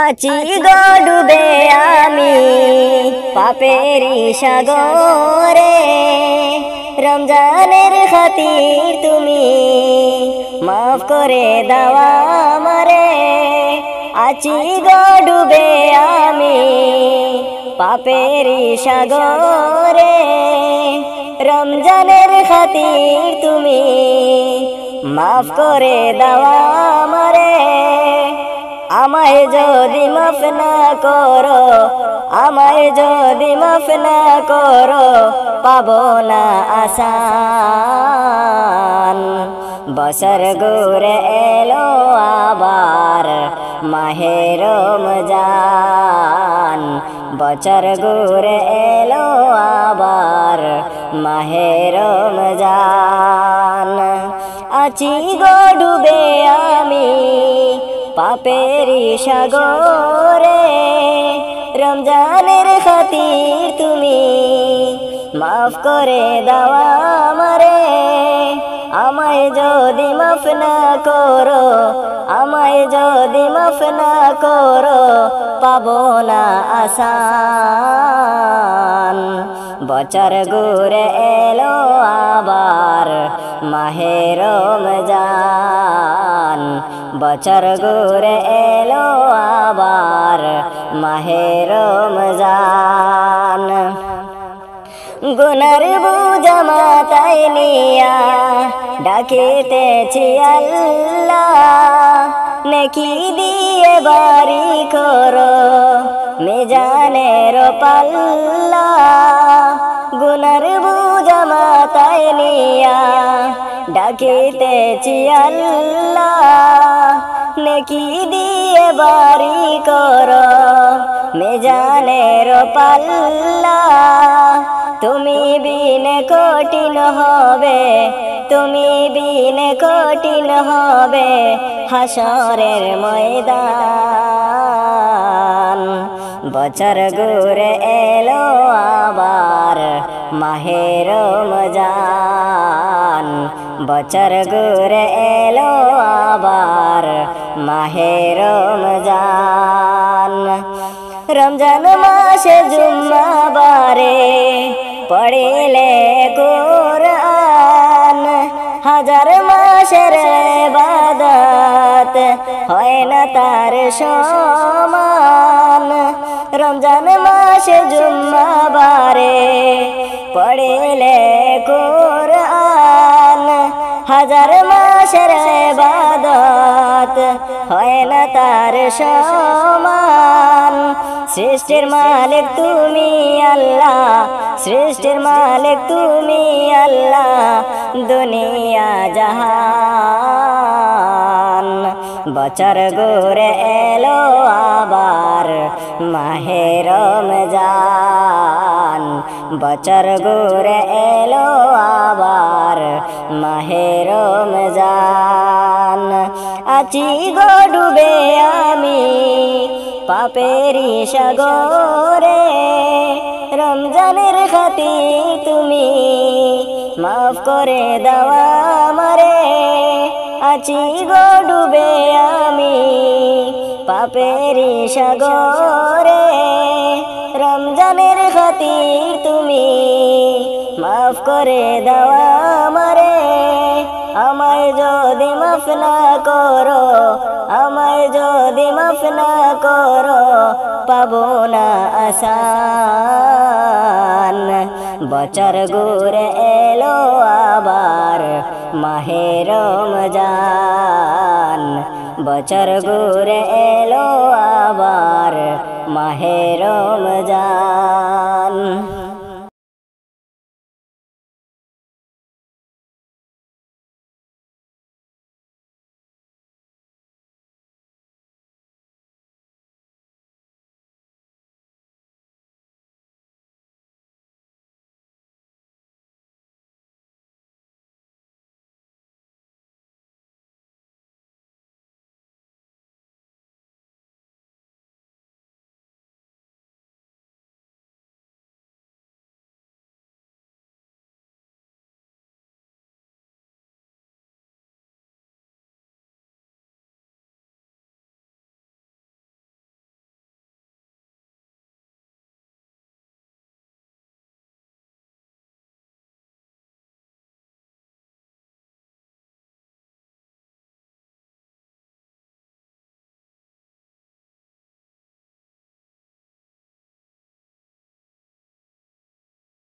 আছি গো ডুবে আমি পাপেরি সাগরে, রমজানের খাতির তুমি মাফ করে দাও আমারে। আছি গো ডুবে আমি পাপেরি সাগরে, রমজানের খাতির তুমি মাফ করে দাও আমারে। আমায় যদি মাফ না করো, আমায় যদি মাফ না করো, পাবো না আসান। বছর ঘুরে এলো আবার মাহে রমজান, বছর ঘুরে এলো আবার মাহে রমজান। আছি গো ডুবে আমি পাপেরি সাগরে, রমজানের খাতির তুমি মাফ করে দাও আমারে। আমায় যদি মাফ না করো, আমায় যদি মাফ না করো, পাবো না আসান। বছর ঘুরে এলো আবার মাহে রমজান, বছর ঘুরে এলো আবার মাহে রমজান। গুনার বোঝা মাথায় নিয়া ডাকিতেছি আল্লাহ, নেকি দিয়ে বাড়ি করো মিজানের পাল্লা। গুনার বোঝা মাথায় নিয়া ডাকিতেছি আল্লাহ, নেকি দিয়ে বাড়ি করো মিজানের পাল্লা। তুমি বিনে কঠিন হবে, তুমি বিনে কঠিন হবে হাসরের ময়দান। বছর ঘুরে এলো আবার মাহে রমজান, বছর ঘুরে এলো আবার মাহে রমজান। রমজান মাসে জুম্মাবারে পড়িলে কোরআন, হাজার মাসের ইবাদত হয় না তার সমান। রমজান মাসে জুম্মাবারে পড়িলে কোরআন, হাজার মাসের ইবাদত হয় না তার সমান। সৃষ্টির মালিক তুমি আল্লাহ, সৃষ্টির মালিক তুমি আল্লাহ, দুনিয়া জাহান। বছর ঘুরে এলো আবার মাহে রমজান, বছর ঘুরে এলো আবার মাহে রমজান। আছি গো ডুবে আমি পাপেরি সাগরে, রমজানের খাতির তুমি মাফ করে দাও আমারে। আছি গো ডুবে আমি পাপেরি সাগরে, রমজানের খাতির তুমি মাফ করে দাও আমারে। আমায় যদি মাফ না করো, আমায় যদি মাফ না করো, পাবো না আসান। বছর ঘুরে এলো আবার মাহে রমজান, বছর ঘুরে এলো আবার মাহে রমজান।